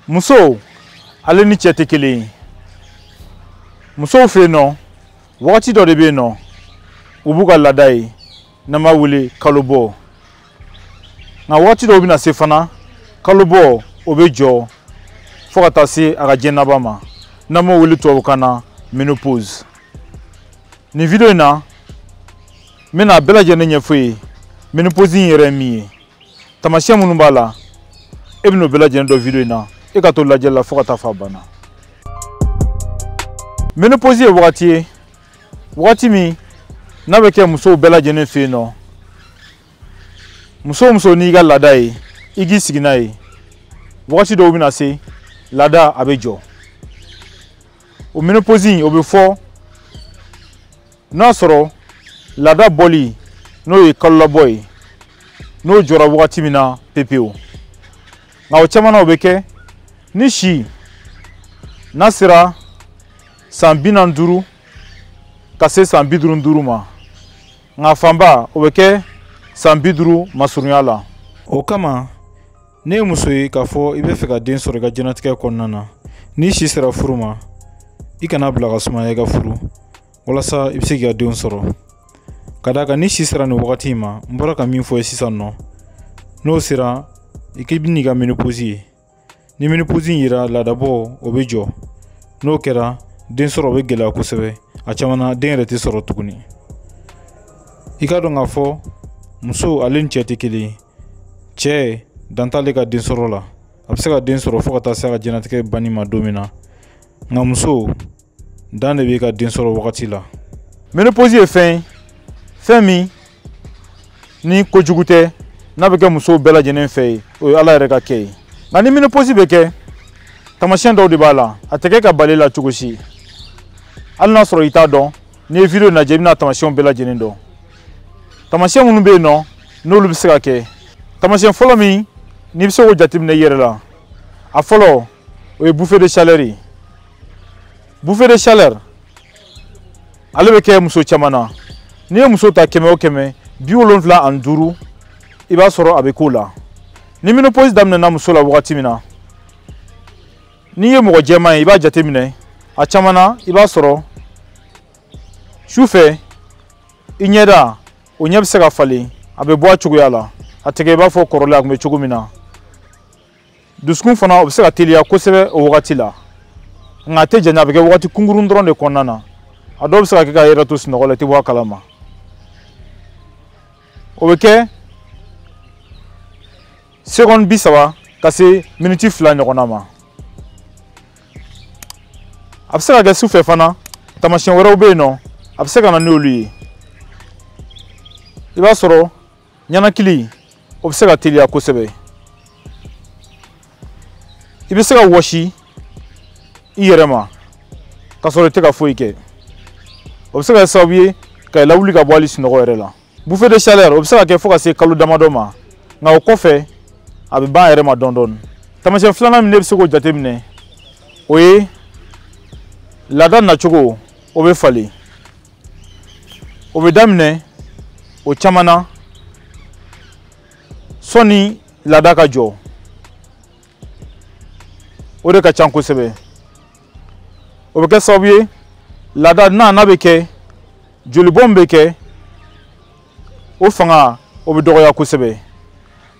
Muso ale ni cɛ tɛ kelen ye. Musow fɛ yen nɔ wagati dɔ de bɛ yen nɔ u b'u ka laada ye n'an b'a wele kalo bɔ. Nka wagati dɔw bɛna se fana kalo bɔ o bɛ jɔ fo ka taa se a ka jɛnnaba ma n'an b'o wele tubabukan na menopause. Nin video in na n bɛna bɛɛ lajɛlen ɲɛfɔ ye menopause in yɛrɛ ye min ye, taamasiyɛn minnu b'a la e bɛna o bɛɛ lajɛlen dɔn video in na e ka to lajɛli la fo ka taa fɔ a banna. Menopause ye wagati ye wagati min n'a bɛ kɛ musow bɛɛ lajɛlen fɛ yen nɔ. Muso o muso n'i ka laada ye i k'i sigi n'a ye wagati dɔw bɛna se laada a bɛ jɔ. O menopause in o bɛ fɔ n'a sɔrɔ laada bɔli n'o ye kalo labɔ ye n'o jɔra wagati min na pepewu. Nka o caman na o bɛ kɛ ni si n'a sera san 45 ka se san 55 ma, nka fanba o bɛ kɛ san 50 masurunya la. O kama ne ye muso ye k'a fɔ i bɛ fɛ ka den sɔrɔ i ka diɲɛlatigɛ kɔnɔna na, n'i si sera furu ma i kana bila ka sumaya i ka furu walasa i bɛ se k'i ka denw sɔrɔ. Ka d'a kan ni si sera nin wagati in ma n bɔra ka min fɔ ye sisan nɔ, n'o sera i k'i bɛn'i ka menopause ye. Ni menopause in yera laadabɔ o bɛ jɔ, n'o kɛra den sɔrɔ o bɛ gɛlɛya kosɛbɛ, a caman na den yɛrɛ tɛ sɔrɔ tuguni. I ka dɔn k'a fɔ muso ale ni cɛ tɛ kelen ye. Cɛ dan t'ale ka den sɔrɔ la, a bɛ se ka den sɔrɔ fo ka taa se a ka diɲɛlatigɛ banni ma don min na, nka muso dan de bɛ ka den sɔrɔ wagati la. Menopause ye fɛn min ni kojugu tɛ n'a bɛ kɛ musow bɛɛ lajɛlen fɛ ye, o ye Ala yɛrɛ ka kɛ ye. Nka ni menopause bɛ kɛ taamasiyɛn dɔw de b'a la, a tɛ kɛ ka bali la cogo si. Hali n'a sɔrɔ i t'a dɔn, n'i ye video lajɛ i bɛna taamasiyɛnw bɛɛ lajɛlen dɔn. Taamasiyɛn minnu bɛ yen nɔ n'olu bɛ se ka kɛ, taamasiyɛn fɔlɔ min n'i bɛ se k'o jateminɛ i yɛrɛ la, a fɔlɔ o ye bouffée de chaleur ye. Bouffée de chaleur ale bɛ kɛ muso caman na. N'i ye muso ta 100 o 100 75 i b'a sɔrɔ a bɛ k'o la. Ni menopause daminɛna muso la wagati min na, n'i ye mɔgɔ jɛman ye i b'a jateminɛ a caman na i b'a sɔrɔ sufɛ i ɲɛda o ɲɛ bɛ se ka falen, a bɛ bɔ a cogoya la, a tɛ kɛ i b'a fɔ kɔrɔlen a tun bɛ cogo min na. Dusukun fana o bɛ se ka teliya kosɛbɛ o wagati la, nka a tɛ janya, a bɛ kɛ wagati kunkurun dɔrɔn de kɔnɔna na. A dɔw bɛ se ka kɛ k'a yɛrɛ to sunɔgɔ la i tɛ bɔ a kalama. O bɛ kɛ seconde 30 ka se miniti 2 ɲɔgɔnna ma. A bɛ se ka kɛ sufɛ fana taamasiyɛn wɛrɛw bɛ yen nɔ a bɛ se ka na n'olu ye. I b'a sɔrɔ ɲɛnakili o bɛ se ka teliya kosɛbɛ. I bɛ se ka wɔsi i yɛrɛ ma k'a sɔrɔ i tɛ ka foyi kɛ. O bɛ se ka kɛ sababu ye ka i lawuli ka bɔ hali sunɔgɔ yɛrɛ la. Bouffée de chaleur o bɛ se ka kɛ fo ka se kalo damadɔ ma, nka o kɔfɛ a bɛ ban a yɛrɛ ma dɔɔnin dɔɔnin. Taamasiyɛn filanan min ne bɛ se k'o jateminɛ o ye laada nacogo o bɛ falen. O bɛ daminɛ o caman na sɔnni laada ka jɔ, o de ka ca kosɛbɛ. O bɛ kɛ sababu ye laada n'a bɛ kɛ jolibɔn min bɛ kɛ o fanga o bɛ dɔgɔya kosɛbɛ.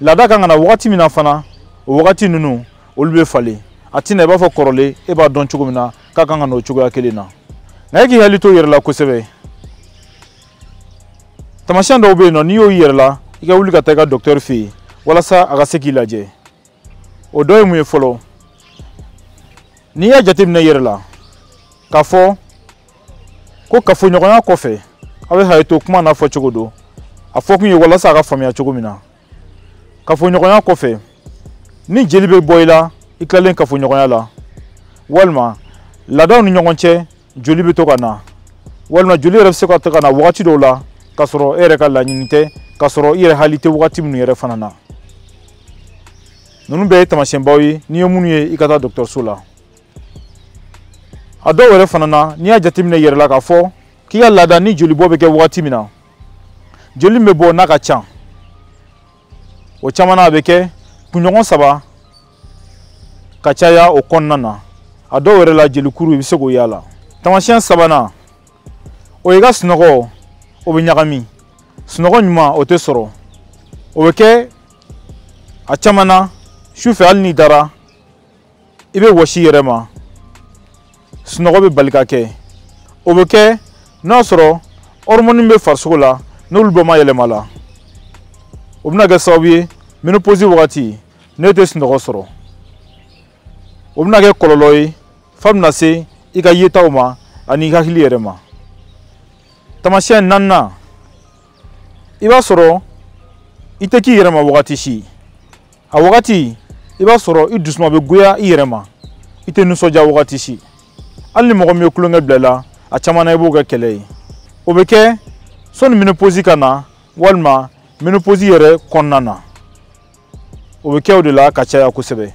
Laada kan ka na wagati min na fana o wagati ninnu olu bɛ falen, a tɛna i b'a fɔ kɔrɔlen e b'a dɔn cogo min na k'a kan ka na o cogoya kelen na. Nka e k'i hakili to i yɛrɛ la kosɛbɛ. Taamasiyɛn dɔw bɛ yen nɔ n'i y'o yɛrɛ la i ka wuli ka taa i ka docteur fɛ yen walasa a ka se k'i lajɛ. O dɔ ye mun ye fɔlɔ, n'i y'a jateminɛ i yɛrɛ la k'a fɔ ko kafoɲɔgɔnya kɔfɛ a bɛ hakili to kuma n'a fɔ cogo don, a fɔ kun ye walasa a ka faamuya cogo min na. Kafoɲɔgɔnya kɔfɛ ni jeli bɛ bɔ i la i tilalen kafoɲɔgɔnya la, walima laadaw ni ɲɔgɔn cɛ joli bɛ to ka na, walima joli yɛrɛ bɛ se ka to ka na wagati dɔw la k'a sɔrɔ e yɛrɛ ka laɲini tɛ, k'a sɔrɔ i yɛrɛ hali tɛ wagati minnu yɛrɛ fana na. Ninnu bɛɛ ye taamasiyɛnbaw ye n'i ye minnu ye i ka taa dɔgɔtɔrɔso la. A dɔw yɛrɛ fana na n'i y'a jateminɛ i yɛrɛ la k'a fɔ k'i ka laada ni jolibɔ bɛ kɛ wagati min na, joli min bɛ bɔ n'a ka ca o caman na a bɛ kɛ kunɲɔgɔn 3 ka caya o kɔnɔna na a dɔw yɛrɛ la jelikuru i bɛ se k'o y'a la. Taamasiyɛn sabanan o ye i ka sunɔgɔ o bɛ ɲagami sunɔgɔ ɲuman o tɛ sɔrɔ o bɛ kɛ a caman na sufɛ hali n'i dara i bɛ wɔsi i yɛrɛ ma sunɔgɔ bɛ bali ka kɛ o bɛ kɛ n'a sɔrɔ hormone bɛ farisogo la n'olu bɛɛ ma yɛlɛma la o bɛna kɛ sababu ye ménopause wagati ne tɛ sunɔgɔ sɔrɔ o bɛna kɛ kɔlɔlɔ ye f'a bɛna se i ka yetaw ma ani i hakili yɛrɛ ma. Taamasiyɛn naaninan i b'a sɔrɔ i tɛ k'i yɛrɛ ma wagati si a wagati i b'a sɔrɔ i dusuma bɛ goya i yɛrɛ ma i tɛ nisɔndiya wagati si hali ni mɔgɔ min ye kulonkɛ bila i la a caman na i b'o kɛ kɛlɛ ye o bɛ kɛ sɔnni ménopause ka na walima ménopause yɛrɛ kɔnɔna na o bɛ kɛ o de la ka caya kosɛbɛ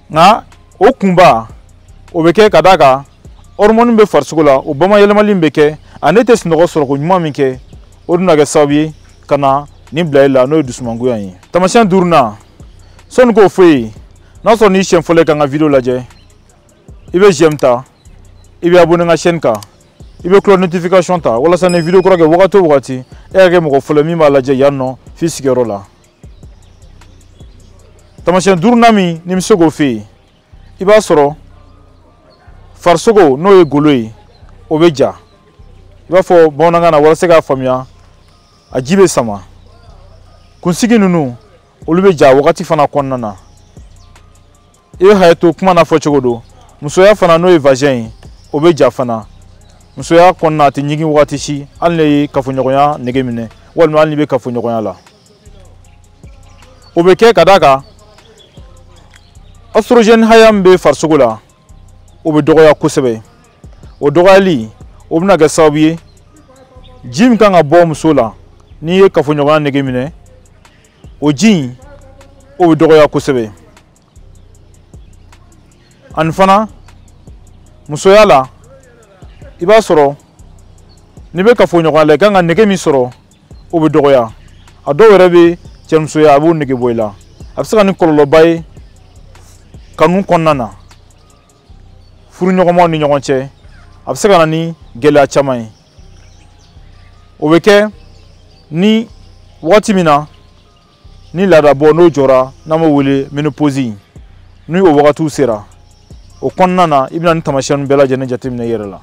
nka o kunba o bɛ kɛ ka d'a kan hormone bɛ farisogo la o bamayɛlɛmali bɛ kɛ ani tɛ sunɔgɔ sɔrɔ ko ɲuman min kɛ o bɛna kɛ sababu ye ka na nin bila i la n'o ye dusumangoya ye. Taamasiyɛn duurunan sɔnni k'o fɔ ye n'a sɔrɔ n'i siɲɛ fɔlɔ ka n ka video lajɛ i bɛ j'aime ta i bɛ abonné n ka chaîne kan i bɛ cloche notification ta walasa ni video kura kɛ wagati o wagati e ka kɛ mɔgɔ fɔlɔ min b'a lajɛ yan nɔ f'i sigiyɔrɔ la. Taamasiyɛn duurunan min ni bɛ se k'o fɔ ye i b'a sɔrɔ farisogo n'o ye golo ye o bɛ ja i b'a fɔ bamanankan na walasa k'a faamuya a ji bɛ sama kunsigi ninnu olu bɛ ja wagati fana kɔnɔna na i bɛ hakɛ to kuma na fɔ cogo do musoya fana n'o ye vagin ye o bɛ ja fana musoya kɔnɔna a tɛ ɲigin wagati si hali ne ye kafoɲɔgɔnya nege minɛ walima hali ni bɛ kafoɲɔgɔnya la o bɛ kɛ ka d'a kan oestrogène haya min bɛ farisogo la o bɛ dɔgɔya kosɛbɛ o dɔgɔyali o bɛna kɛ sababu ye ji min kan ka bɔ muso la n'i ye kafoɲɔgɔnya nege minɛ o ji in o bɛ dɔgɔya kosɛbɛ ani fana musoya la i b'a sɔrɔ n'i bɛ kafoɲɔgɔnya la i kan ka nege min sɔrɔ o bɛ dɔgɔya a dɔw yɛrɛ bɛ cɛmusoya a b'o nege bɔ i la a bɛ se ka ni kɔlɔlɔba ye kanu kɔnɔna na furuɲɔgɔnmaw ni ɲɔgɔn cɛ a bɛ se ka na ni gɛlɛya caman ye o bɛ kɛ ni wagati min na ni laadabɔ n'o jɔra n'an b'o wele ménopause ni o wagatiw sera o kɔnɔna na i bɛna ni taamasiyɛn bɛɛ lajɛlen jateminɛ i yɛrɛ la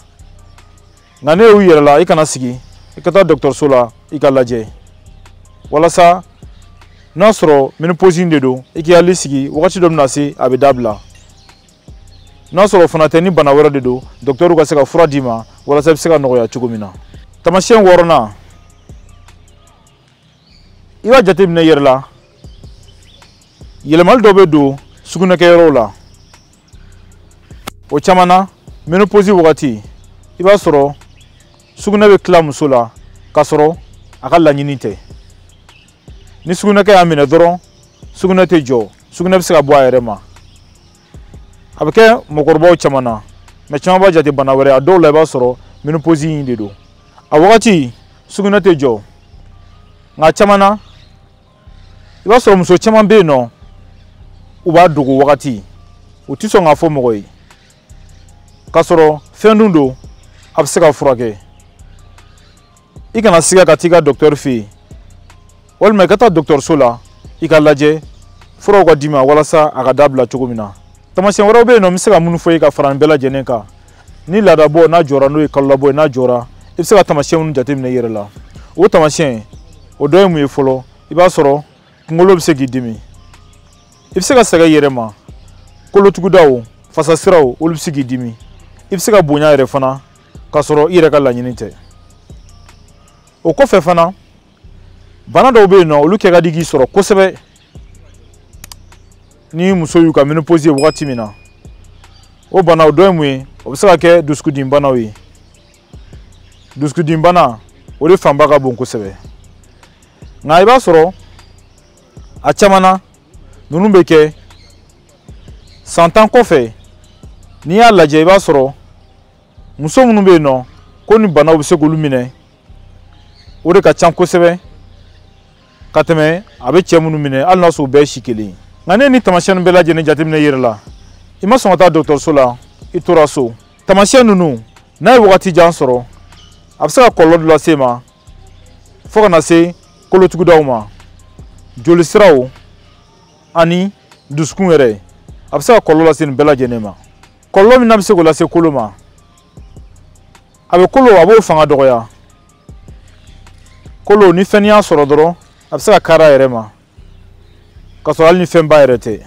nka ne y'u yɛrɛ la i kana sigi i ka taa dɔgɔtɔrɔso la i ka lajɛ walasa n'a sɔrɔ ménopause de don i k'i hakili sigi wagati dɔ bɛna se a bɛ dabila n'a sɔrɔ fana tɛ ni bana wɛrɛ de don dɔgɔtɔrɔw ka se ka fura d'i ma walasa i bɛ se ka nɔgɔya cogo min na. Taamasiyɛn wɔɔrɔnan i b'a jateminɛ i yɛrɛ la yɛlɛmali dɔ bɛ don sugunɛkɛyɔrɔw la o caman na ménopause wagati i b'a sɔrɔ sugunɛ bɛ tila muso la k'a sɔrɔ a ka laɲini tɛ ni sugunɛkɛ y'a minɛ dɔrɔn sugunɛ tɛ jɔ sugunɛ bɛ se ka bɔ a yɛrɛ ma a bɛ kɛ mɔgɔkɔrɔbaw caman na mɛ caman b'a jate bana wɛrɛ a dɔw la i b'a sɔrɔ ménopause in de don a wagati sugunɛ tɛ jɔ nka caman na i b'a sɔrɔ muso caman bɛ yen nɔ u b'a dogo wagati u tɛ sɔn k'a fɔ mɔgɔ ye k'a sɔrɔ fɛn dun don a bɛ se ka furakɛ i kana siga ka t'i ka dɔgɔtɔrɔ fɛ yen walima i ka taa dɔgɔtɔrɔso la i ka lajɛ furaw ka d'i ma walasa a ka dabila cogo min na. Taamasiyɛn wɛrɛw bɛ yen nɔ n bɛ se ka minnu fɔ i ka fara nin bɛɛ lajɛlen kan ni laadabɔ n'a jɔra n'o ye kalolabɔ ye n'a jɔra i bɛ se ka taamasiyɛn minnu jateminɛ i yɛrɛ la o taamasiyɛn o dɔ ye mun ye fɔlɔ i b'a sɔrɔ kunkolo bɛ se k'i dimi i bɛ se ka sɛgɛn i yɛrɛ ma kolotugudaw fasasiraw olu bɛ se k'i dimi i bɛ se ka bonya yɛrɛ fana k'a sɔrɔ i yɛrɛ ka laɲini tɛ o kɔfɛ fana bana dɔw bɛ yen nɔ olu kɛ ka di k'i sɔrɔ kosɛbɛ ni muso y'u ka ménopause ye wagati min na o bana o dɔ ye mun ye o bɛ se ka kɛ dusukundimibanaw ye dusukundimibana o de fanba ka bon kosɛbɛ nka i b'a sɔrɔ a caman na ninnu bɛ kɛ san 10 kɔfɛ n'i y'a lajɛ i b'a sɔrɔ muso minnu bɛ yen nɔ ko ni banaw bɛ se k'olu minɛ o de ka ca kosɛbɛ ka tɛmɛ a bɛ cɛ minnu minɛ hali n'a sɔrɔ u bɛɛ ye si kelen ye ngane ni tamasiyɛn bɛɛ lajɛlen jateminɛ yɛrɛ la i ma sɔn ka taa dɔgɔtɔrɔso la i tora so tamasiyɛn ninnu n'a ye wagati jan sɔrɔ a bɛ se ka kɔlɔlɔ dɔ lase ma fo ka na se kolotugudaw ma joli siraw ani dusukun yɛrɛ a bɛ se ka kɔlɔlɔ lase nin bɛɛ lajɛlen ma kɔlɔlɔ min n'a bɛ se k'o lase kolo ma a bɛ kolo a b'o fanga dɔgɔya kolo ni fɛn y'a sɔrɔ dɔrɔn a bɛ se ka kari a yɛrɛ ma ka sɔrɔ hali ni fɛn ba yɛrɛ tɛ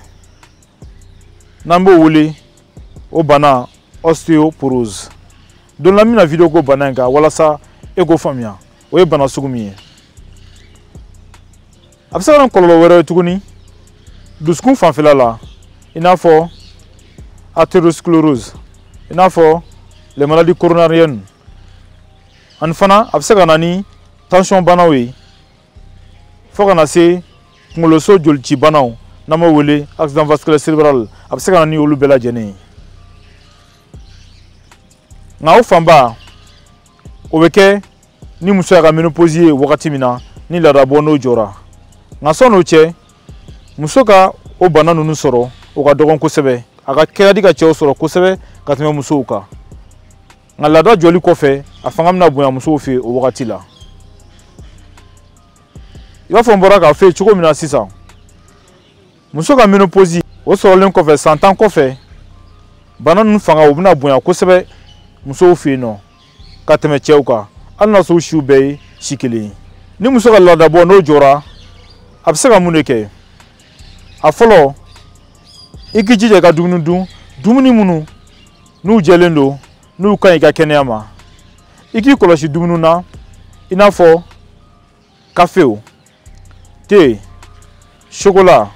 n'an b'o wele o bana osteoporose don la min na video ko bana in kan walasa e k'o faamuya o ye bana sugu min ye a bɛ se ka na kɔlɔlɔ wɛrɛ ye tuguni dusukun fanfɛla la i n'a fɔ atherosclerose i n'a fɔ les maladies coronariennes ani fana a bɛ se ka na ni tension banaw ye fo ka na se kunkoloso jolici banaw n'an b'o wele accident vasculaire cérébral a bɛ se ka na ni olu bɛɛ lajɛlen ye nka o fanba o bɛ kɛ ni muso y'a ka ménopause ye wagati min na ni laadabɔ n'o jɔra nka sɔn'o cɛ muso ka o bana ninnu sɔrɔ o ka dɔgɔn kosɛbɛ a ka kɛ ka di ka cɛw sɔrɔ kosɛbɛ ka tɛmɛ musow kan nka laada jɔli kɔfɛ a fanga bɛna bonya musow fɛ o wagati la i b'a fɔ n bɔra k'a fɔ cogo min na sisan muso ka ménopause o sɔrɔlen kɔfɛ san 10 kɔfɛ bana ninnu fanga o bɛna bonya kosɛbɛ musow fɛ yen nɔ ka tɛmɛ cɛw kan hali n'a sɔrɔ siw bɛɛ ye si kelen ye ni muso ka laadabɔ n'o jɔra a bɛ se ka mun de kɛ a fɔlɔ i k'i jija i ka dumuni dun dumuni minnu n'u jɛlen don n'u ka ɲi i ka kɛnɛya ma i k'i kɔlɔsi dumuni na i n'a fɔ kafew thé chocolat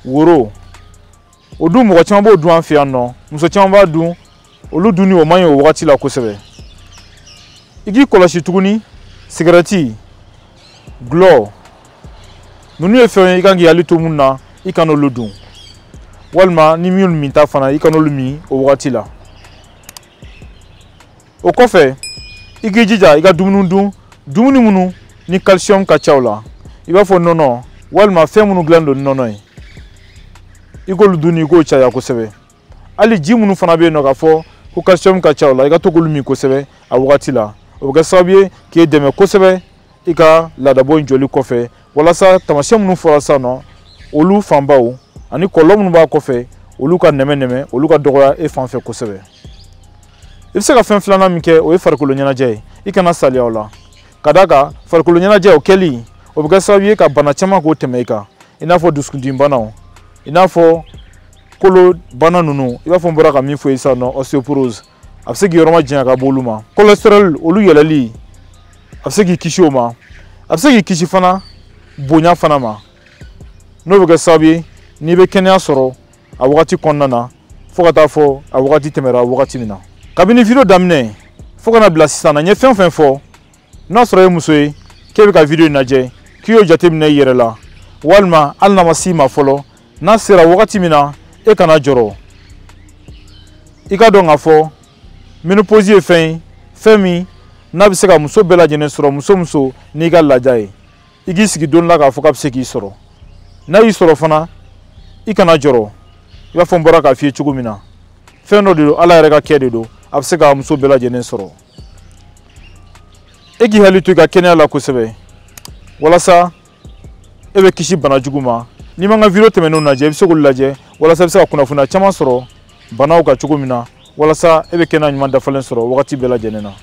woro o dun mɔgɔ caman b'o dun an fɛ yan nɔ muso caman b'a dun olu dunni o man ɲi o wagati la kosɛbɛ i k'i kɔlɔsi tuguni sigarɛti gulɔ ninnu ye fɛnw ye i kan k'i hakili to mun na i kana olu dun walima ni minnu min ta fana i kana olu min o wagati la o kɔfɛ i k'i jija i ka dumuni dun dumuni minnu ni calcium ka ca o la i b'a fɔ nɔnɔ walima fɛn minnu dilan don ni nɔnɔ ye i k'olu dun i k'o caya kosɛbɛ hali ji minnu fana bɛ yen nɔ k'a fɔ ko calcium ka ca o la i ka to k'olu min kosɛbɛ a wagati la o bɛ kɛ sababu ye k'e dɛmɛ kosɛbɛ i ka laadabɔ in jɔli kɔfɛ walasa taamasiyɛn minnu fɔra sisan nɔ olu fanbaw ani kɔlɔlɔ minnu b'a kɔfɛ olu ka nɛmɛ olu ka dɔgɔya e fan fɛ kosɛbɛ i bɛ se ka fɛn filanan min kɛ o ye farikolo ɲɛnajɛ ye i kana saliya o la ka d'a kan farikolo ɲɛnajɛ o kɛli o bɛ kɛ sababu ye ka bana caman k'o tɛmɛ i kan i n'a fɔ dusukundimi banaw i n'a fɔ kolo bana ninnu i b'a fɔ n bɔra ka min fɔ i sisan nɔ osteoporose a bɛ se k'i yɔrɔma janya ka bɔ olu ma cholestérol olu yɛlɛli a bɛ se k'i kisi o ma a bɛ se k'i kisi fana bonya fana ma n'o bɛ kɛ sababu ye n'i bɛ kɛnɛya sɔrɔ a wagati kɔnɔna na fo ka taa fɔ a wagati tɛmɛra wagati min na kabini video daminɛ fo ka na bila sisan na n ye fɛn o fɛn fɔ n'a sɔrɔ e muso ye k'e bɛ ka video in lajɛ k'i y'o jateminɛ i yɛrɛ la walima hali n'a ma s'i ma fɔlɔ n'a sera wagati min na e kana jɔrɔ i ka dɔn k'a fɔ ménopause ye fɛn ye fɛn min n'a bɛ se ka muso bɛɛ lajɛlen sɔrɔ muso n'i ka laja ye i k'i sigi don la k'a fɔ k'a bɛ se k'i sɔrɔ n'a y'i sɔrɔ fana i kana jɔrɔ i b'a fɔ n bɔra k'a f'i ye cogo min na fɛn dɔ de don ala yɛrɛ ka kɛ de don a bɛ se ka muso bɛɛ lajɛlen sɔrɔ e k'i hakili to i ka kɛnɛya la kosɛbɛ walasa e bɛ kisi bana jugu ma n'i ma n ka video tɛmɛnenw lajɛ i bɛ se k'olu lajɛ walasa i bɛ se ka kunnafoniya caman sɔrɔ banaw kan cogo min na walasa e bɛ kɛnɛya ɲuman dafalen sɔrɔ wagati bɛɛ lajɛlen na